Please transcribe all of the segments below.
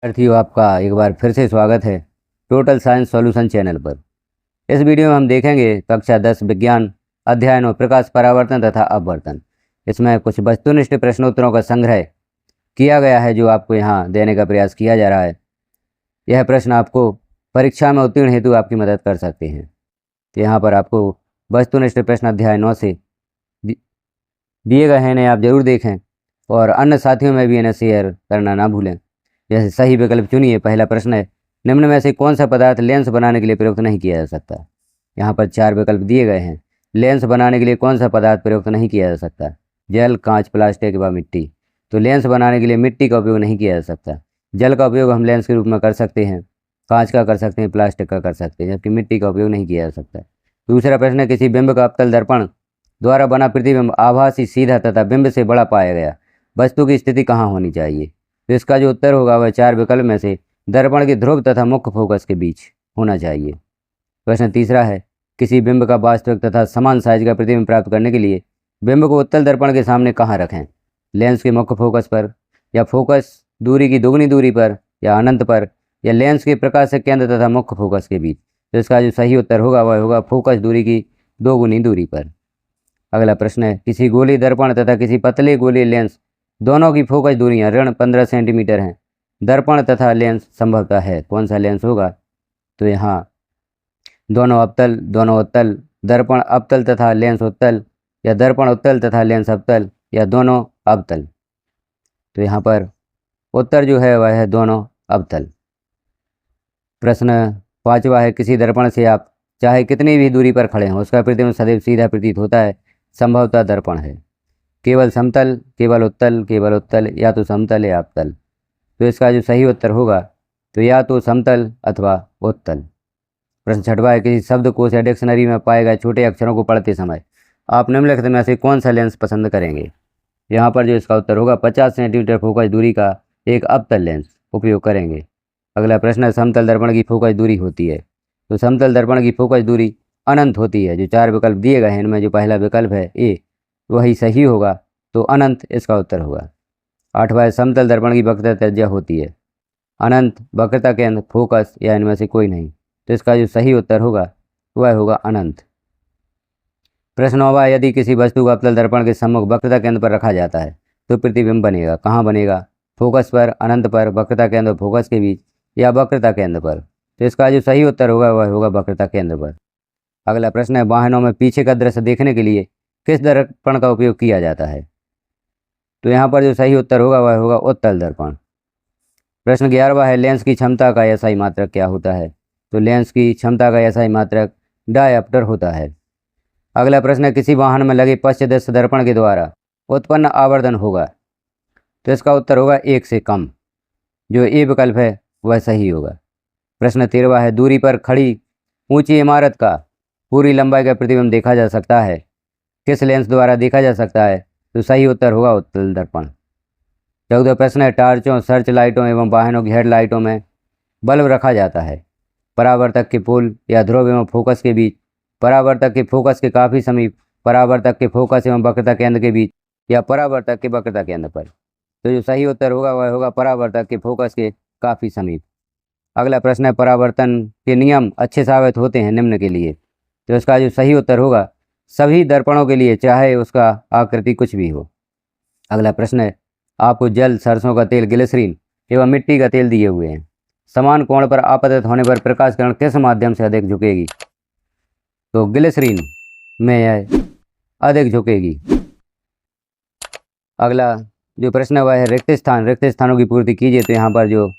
विद्यार्थियों, आपका एक बार फिर से स्वागत है टोटल साइंस सॉल्यूशन चैनल पर। इस वीडियो में हम देखेंगे कक्षा 10 विज्ञान अध्ययन और प्रकाश परावर्तन तथा अपवर्तन। इसमें कुछ वस्तुनिष्ठ प्रश्नोत्तरों का संग्रह किया गया है जो आपको यहाँ देने का प्रयास किया जा रहा है। यह प्रश्न आपको परीक्षा में उत्तीर्ण हेतु आपकी मदद कर सकते हैं। तो यहाँ पर आपको वस्तुनिष्ठ प्रश्न अध्याय 9 से दिए गए हैं, इन्हें आप जरूर देखें और अन्य साथियों में भी इन्हें शेयर करना ना भूलें। जैसे सही विकल्प चुनिए। पहला प्रश्न है, निम्न में से कौन सा पदार्थ लेंस बनाने के लिए प्रयुक्त नहीं किया जा सकता। यहाँ पर 4 विकल्प दिए गए हैं। लेंस बनाने के लिए कौन सा पदार्थ प्रयुक्त नहीं किया जा सकता? जल, कांच, प्लास्टिक व मिट्टी। तो लेंस बनाने के लिए मिट्टी का उपयोग नहीं किया जा सकता। जल का उपयोग हम लेंस के रूप में कर सकते हैं, कांच का कर सकते हैं, प्लास्टिक का कर सकते हैं, जबकि मिट्टी का उपयोग नहीं किया जा सकता। दूसरा प्रश्न है, किसी बिंब का अवतल दर्पण द्वारा बना प्रतिबिंब आभासी, सीधा तथा बिंब से बड़ा पाया गया वस्तु की स्थिति कहाँ होनी चाहिए? तो इसका जो उत्तर होगा वह 4 विकल्प में से दर्पण के ध्रुव तथा मुख्य फोकस के बीच होना चाहिए। प्रश्न तीसरा है, किसी बिंब का वास्तविक तथा समान साइज का प्रतिबिंब प्राप्त करने के लिए बिंब को उत्तल दर्पण के सामने कहाँ रखें? लेंस के मुख्य फोकस पर, या फोकस दूरी की दोगुनी दूरी पर, या अनंत पर, या लेंस के प्रकाशक केंद्र तथा मुख्य फोकस के बीच? तो इसका जो सही उत्तर होगा वह होगा फोकस दूरी की दोगुनी दूरी पर। अगला प्रश्न है, किसी गोली दर्पण तथा किसी पतले गोली लेंस दोनों की फोकस दूरियां ऋण 15 सेंटीमीटर हैं। दर्पण तथा लेंस संभवतः है, कौन सा लेंस होगा? तो यहाँ दोनों अवतल, दोनों उत्तल, दर्पण अवतल तथा लेंस उत्तल, या दर्पण उत्तल तथा लेंस अवतल, या दोनों अवतल। तो यहाँ पर उत्तर जो है वह है दोनों अवतल। प्रश्न 5वां है, किसी दर्पण से आप चाहे कितनी भी दूरी पर खड़े हों उसका प्रतिबिंब सदैव सीधा प्रतीत होता है। संभवतः दर्पण है। केवल समतल, केवल उत्तल, या तो समतल या अवतल। तो इसका जो सही उत्तर होगा तो या तो समतल अथवा उत्तल। प्रश्न 6वां है, किसी शब्दकोश या डिक्शनरी में पाए गए छोटे अक्षरों को पढ़ते समय आप निम्नलिखित में से कौन सा लेंस पसंद करेंगे? यहाँ पर जो इसका उत्तर होगा 50 सेंटीमीटर फोकस दूरी का एक अवतल लेंस उपयोग करेंगे। अगला प्रश्न है, समतल दर्पण की फोकस दूरी होती है। तो समतल दर्पण की फोकस दूरी अनंत होती है। जो 4 विकल्प दिए गए हैं इनमें जो पहला विकल्प है ए वही सही होगा, तो अनंत इसका उत्तर होगा। 8वां है, समतल दर्पण की वक्रता त्रिज्या होती है। अनंत, वक्रता केंद्र, फोकस, या इनमें से कोई नहीं। तो इसका जो सही उत्तर होगा वह होगा अनंत। प्रश्न 9वां, यदि किसी वस्तु को अवतल दर्पण के सम्मुख वक्रता केंद्र पर रखा जाता है तो प्रतिबिंब बनेगा। कहाँ बनेगा? फोकस पर, अनंत पर, वक्रता केंद्र और फोकस के बीच, या वक्रता केंद्र पर? तो इसका जो सही उत्तर होगा वह होगा वक्रता केंद्र पर। अगला प्रश्न है, वाहनों में पीछे का दृश्य देखने के लिए किस दर्पण का उपयोग किया जाता है? तो यहाँ पर जो सही उत्तर होगा वह होगा उत्तल दर्पण। प्रश्न 11वां है, लेंस की क्षमता का एसआई मात्रक क्या होता है? तो लेंस की क्षमता का एसआई मात्रक डायप्टर होता है। अगला प्रश्न है, किसी वाहन में लगे पश्च दृश्य दर्पण के द्वारा उत्पन्न आवर्धन होगा। तो इसका उत्तर होगा 1 से कम। जो ए विकल्प है वह सही होगा। प्रश्न 13वां है, दूरी पर खड़ी ऊंची इमारत का पूरी लंबाई का प्रतिबिंब देखा जा सकता है, किस लेंस द्वारा देखा जा सकता है? तो सही उत्तर होगा उत्तल दर्पण। 14वां प्रश्न है, टार्चों, सर्च लाइटों एवं वाहनों की हेडलाइटों में बल्ब रखा जाता है परावर्तक के पोल या ध्रुव एवं फोकस के बीच, परावर्तक के फोकस के काफ़ी समीप, परावर्तक के फोकस एवं वक्रता केंद्र के बीच, या परावर्तक के वक्रता केंद्र पर? तो जो सही उत्तर होगा वह होगा परावर्तक के फोकस के काफ़ी समीप। अगला प्रश्न है, परावर्तन के नियम अच्छे साबित होते हैं निम्न के लिए। तो इसका जो सही उत्तर होगा सभी दर्पणों के लिए, चाहे उसका आकृति कुछ भी हो। अगला प्रश्न है, आपको जल, सरसों का तेल, ग्लिसरीन एवं मिट्टी का तेल दिए हुए हैं। समान कोण पर आपतित होने पर प्रकाश किरण किस माध्यम से अधिक झुकेगी? तो ग्लिसरीन में यह अधिक झुकेगी। अगला जो प्रश्न है वह है, रिक्त स्थान, रिक्त स्थानों की पूर्ति कीजिए। तो यहाँ पर जो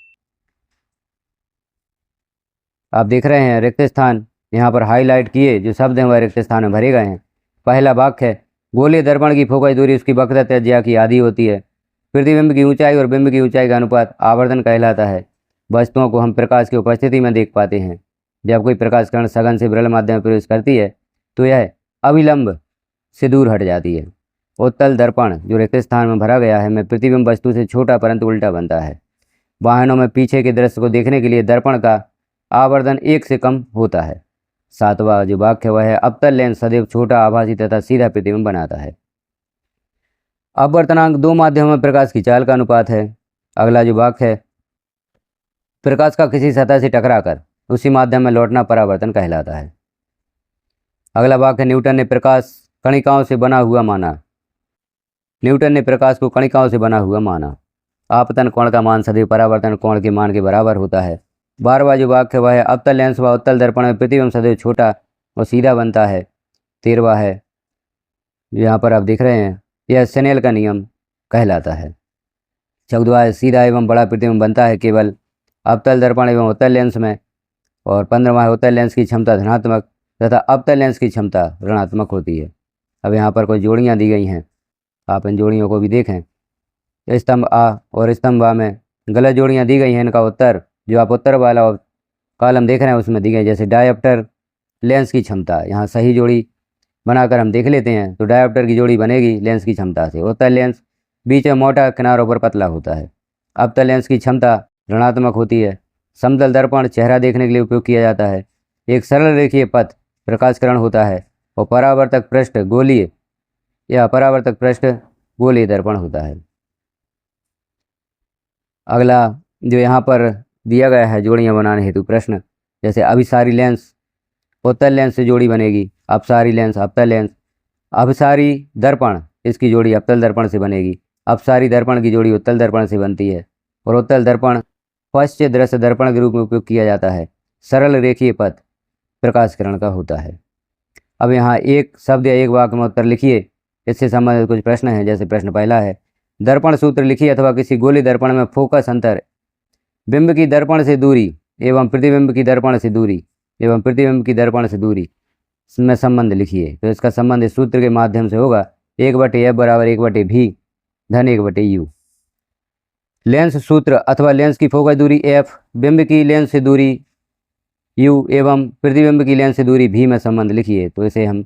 आप देख रहे हैं रिक्त स्थान यहाँ पर हाईलाइट किए जो शब्द हैं वह रिक्त स्थान में भरे गए हैं। पहला वाक्य है, गोलीय दर्पण की फोकस दूरी उसकी वक्रता त्रिज्या की आधी होती है। प्रतिबिंब की ऊंचाई और बिंब की ऊंचाई का अनुपात आवर्धन कहलाता है। वस्तुओं को हम प्रकाश की उपस्थिति में देख पाते हैं। जब कोई प्रकाश किरण सघन से विरल माध्यम में प्रवेश करती है तो यह अविलंब से दूर हट जाती है। उत्तल दर्पण जो रिक्त स्थान में भरा गया है में प्रतिबिंब वस्तु से छोटा परंतु उल्टा बनता है। वाहनों में पीछे के दृश्य को देखने के लिए दर्पण का आवर्धन 1 से कम होता है। 7वां जो वाक्य वह है, अवतल लेंस सदैव छोटा, आभासी तथा सीधा प्रतिबिंब बनाता है। अपवर्तनांक 2 माध्यमों में प्रकाश की चाल का अनुपात है। अगला जो वाक्य है, प्रकाश का किसी सतह से टकराकर उसी माध्यम में लौटना परावर्तन कहलाता है। अगला वाक्य, न्यूटन ने प्रकाश कणिकाओं से बना हुआ माना। न्यूटन ने प्रकाश को कणिकाओं से बना हुआ माना। आपतन कोण का मान सदैव परावर्तन कोण के मान के बराबर होता है। 12वां जो वाक्य वह है, अवतल लेंस व उत्तल दर्पण में प्रतिबिंब सदैव छोटा और सीधा बनता है। 13वां है, यहाँ पर आप देख रहे हैं, यह स्नेल का नियम कहलाता है। 14वां है, सीधा एवं बड़ा प्रतिबिंब बनता है केवल अवतल दर्पण एवं उत्तल लेंस में। और 15वां है, उत्तल लेंस की क्षमता धनात्मक तथा अवतल लेंस की क्षमता ऋणात्मक होती है। अब यहाँ पर कुछ जोड़ियाँ दी गई हैं, आप इन जोड़ियों को भी देखें। स्तंभ आ और स्तंभ आ में गलत जोड़ियाँ दी गई हैं, इनका उत्तर जो आप उत्तर वाला कॉलम देख रहे हैं उसमें दी गई। जैसे डायोप्टर लेंस की क्षमता, यहाँ सही जोड़ी बनाकर हम देख लेते हैं तो डायोप्टर की जोड़ी बनेगी लेंस की क्षमता से। उत्तल लेंस बीच में मोटा, किनारों पर पतला होता है। अवतल लेंस की क्षमता ऋणात्मक होती है। समतल दर्पण चेहरा देखने के लिए उपयोग किया जाता है। एक सरल रेखीय पथ प्रकाशकरण होता है और परावर्तक पृष्ठ गोलीय या परावर्तक पृष्ठ गोलीय दर्पण होता है। अगला जो यहाँ पर दिया गया है जोड़ियाँ बनाने हेतु प्रश्न, जैसे अभिसारी लेंस उत्तल लेंस से जोड़ी बनेगी, अपसारी लेंस अवतल लेंस। अभिसारी दर्पण इसकी जोड़ी अवतल दर्पण से बनेगी, अपसारी दर्पण की जोड़ी उत्तल दर्पण से बनती है। और उत्तल दर्पण पश्च दृश्य दर्पण के रूप में उपयोग किया जाता है। सरल रेखीय पथ प्रकाशकरण का होता है। अब यहाँ एक शब्द या एक वाक्य में उत्तर लिखिए, इससे संबंधित कुछ प्रश्न हैं। जैसे प्रश्न पहला है, दर्पण सूत्र लिखिए अथवा किसी गोली दर्पण में फोकस अंतर, बिंब की दर्पण से दूरी एवं प्रतिबिंब की दर्पण से दूरी एवं प्रतिबिंब की दर्पण से दूरी में संबंध लिखिए। तो इसका संबंध इस सूत्र के माध्यम से होगा, 1/f बराबर 1/v धन 1/u। लेंस सूत्र अथवा लेंस की फोकस दूरी f, बिंब की लेंस से दूरी u एवं प्रतिबिंब की लेंस से दूरी v में संबंध लिखिए। तो इसे हम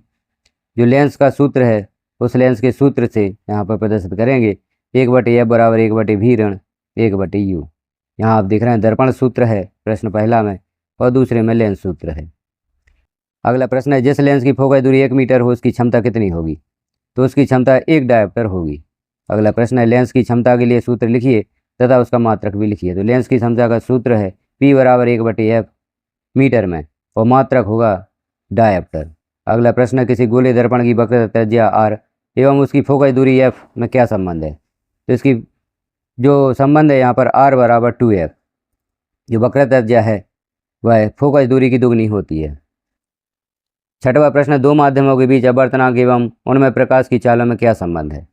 जो लेंस का सूत्र है उस लेंस के सूत्र से यहाँ पर प्रदर्शित करेंगे, 1/f बराबर 1/v ऋण 1/u। यहाँ आप देख रहे हैं दर्पण सूत्र है प्रश्न पहला में और दूसरे में लेंस सूत्र है। अगला प्रश्न है, जिस लेंस की फोकस दूरी 1 मीटर हो उसकी क्षमता कितनी होगी? तो उसकी क्षमता 1 डायोप्टर होगी। अगला प्रश्न है, लेंस की क्षमता के लिए सूत्र लिखिए तथा उसका मात्रक भी लिखिए। तो लेंस की क्षमता का सूत्र है P बराबर 1/f मीटर में और मात्रक होगा डायोप्टर। अगला प्रश्न है, किसी गोले दर्पण की वक्रता त्रिज्या r एवं उसकी फोकस दूरी f में क्या संबंध है? तो इसकी जो संबंध है यहाँ पर r बराबर 2f, जो वक्रता त्रिज्या है वह फोकस दूरी की दुगनी होती है। 6वां प्रश्न, दो माध्यमों के बीच अपवर्तनांक एवं उनमें प्रकाश की चालों में क्या संबंध है?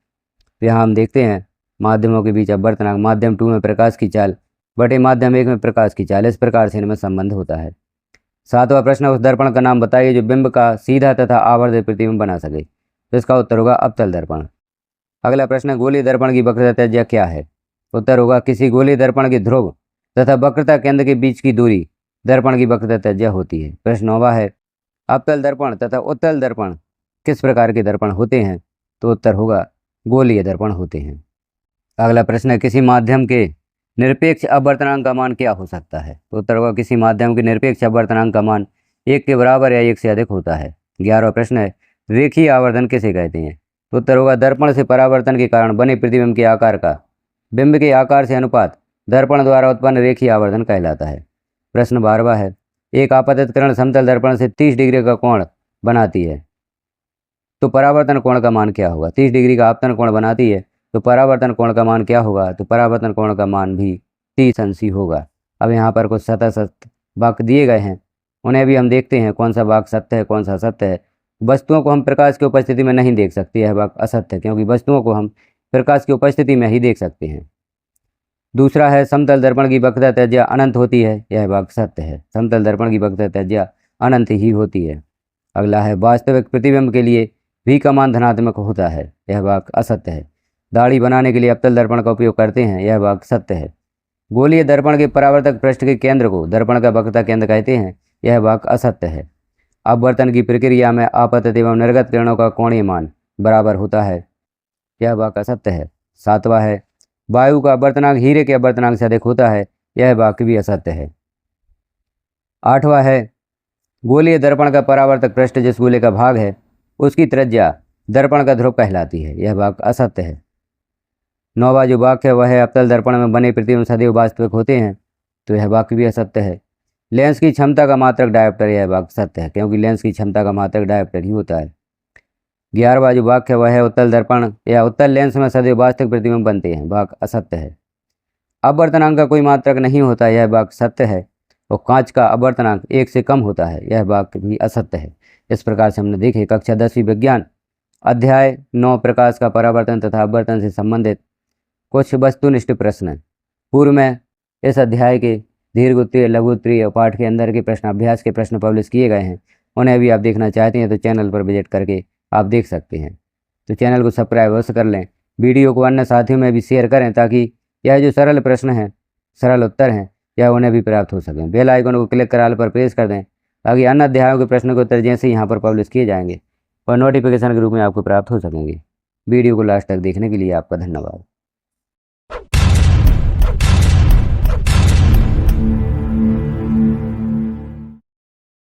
तो यहाँ हम देखते हैं माध्यमों के बीच अपवर्तनांक, माध्यम 2 में प्रकाश की चाल बटे माध्यम 1 में प्रकाश की चाल, इस प्रकार से इनमें संबंध होता है। 7वां प्रश्न, उस दर्पण का नाम बताइए जो बिंब का सीधा तथा आवर्धित प्रतिबिंब बना सके। तो इसका उत्तर होगा अवतल दर्पण। अगला प्रश्न, गोलीय दर्पण की वक्रता त्रिज्या क्या है? उत्तर होगा किसी गोलीय दर्पण के ध्रुव तथा वक्रता केंद्र के बीच की दूरी दर्पण की वक्रता त्रिज्या होती है। प्रश्न 9वां है, अवतल दर्पण तथा उत्तल दर्पण किस प्रकार के दर्पण होते हैं? तो उत्तर होगा गोलीय दर्पण होते हैं। अगला प्रश्न है, किसी माध्यम के निरपेक्ष अपवर्तनांक का मान क्या हो सकता है? तो उत्तर होगा किसी माध्यम के निरपेक्ष अपवर्तनांक का मान 1 के बराबर या 1 से अधिक होता है। 11वां प्रश्न है, रेखीय आवर्धन किसे कहते हैं? तो उत्तर होगा दर्पण से परावर्तन के कारण बने प्रतिबिंब के आकार का बिंब के आकार से अनुपात दर्पण द्वारा उत्पन्न रेखीय आवर्धन कहलाता है। प्रश्न 12वां है, एक आपतित किरण समतल दर्पण से 30 डिग्री का कोण बनाती है, तो परावर्तन कोण का मान क्या होगा? 30 डिग्री का आपतन कोण बनाती है तो परावर्तन कोण का मान क्या होगा? तो परावर्तन कोण का मान भी 30 अंशी होगा। अब यहाँ पर कुछ सतह सत्य वाक्य दिए गए हैं, उन्हें भी हम देखते हैं कौन सा वाक्य सत्य है कौन सा असत्य है। वस्तुओं को हम प्रकाश की उपस्थिति में नहीं देख सकते, यह वाक्य असत्य है, क्योंकि वस्तुओं को हम प्रकाश की उपस्थिति में ही देख सकते हैं। दूसरा है, समतल दर्पण की वक्रता त्रिज्या अनंत होती है, यह वाक्य सत्य है, समतल दर्पण की वक्रता त्रिज्या अनंत ही होती है। अगला है, वास्तविक प्रतिबिंब के लिए v का मान धनात्मक होता है, यह वाक्य असत्य है। दाढ़ी बनाने के लिए अवतल दर्पण का उपयोग करते हैं, यह वाक्य सत्य है। गोलीय दर्पण के परावर्तक पृष्ठ के केंद्र को दर्पण का वक्रता केंद्र कहते हैं, यह वाक्य असत्य है। अपवर्तन की प्रक्रिया में आपतित एवं निर्गत किरणों का कोणीय मान बराबर होता है, यह वाक्य असत्य है। 7वां है, वायु का अपवर्तनांक हीरे के अपवर्तनांक से अधिक होता है, यह वाक्य भी असत्य है। 8वां है, गोलीय दर्पण का परावर्तक पृष्ठ जिस गोले का भाग है उसकी त्रिज्या दर्पण का ध्रुव कहलाती है, यह वाक्य असत्य है। 9वां जो वाक्य है वह है, अवतल दर्पण में बने प्रतिबिंब सदैव वास्तविक होते हैं, तो यह वाक्य भी असत्य है। लेंस की क्षमता का मात्रक डायोप्टर, यह वाक्य सत्य है, क्योंकि लेंस की क्षमता का मात्रक डायोप्टर ही होता है। 11वां जो वाक्य है वह है उत्तल दर्पण या उत्तल लेंस में सदैव वास्तविक प्रतिबिंब बनते हैं, वाक्य असत्य है। अपवर्तनांक का कोई मात्रक नहीं होता, यह वाक्य सत्य है। और कांच का अपवर्तनांक 1 से कम होता है, यह वाक्य भी असत्य है। इस प्रकार से हमने देखे कक्षा 10वीं विज्ञान अध्याय 9 प्रकाश का परावर्तन तथा अपवर्तन से संबंधित कुछ वस्तुनिष्ठ प्रश्न। पूर्व में इस अध्याय के दीर्घ उत्तरीय, लघु उत्तरीय और पाठ के अंदर के प्रश्न अभ्यास के प्रश्न पब्लिश किए गए हैं। उन्हें भी आप देखना चाहते हैं तो चैनल पर विजिट करके आप देख सकते हैं। तो चैनल को सब्सक्राइब अवश्य कर लें, वीडियो को अन्य साथियों में भी शेयर करें ताकि यह जो सरल प्रश्न हैं, सरल उत्तर हैं, यह उन्हें भी प्राप्त हो सकें। बेल आइकन को क्लिक कर ऑल पर प्रेस कर दें ताकि अन्य अध्यायों के प्रश्न के उत्तर जैसे ही यहाँ पर पब्लिश किए जाएंगे और नोटिफिकेशन के रूप में आपको प्राप्त हो सकेंगे। वीडियो को लास्ट तक देखने के लिए आपका धन्यवाद।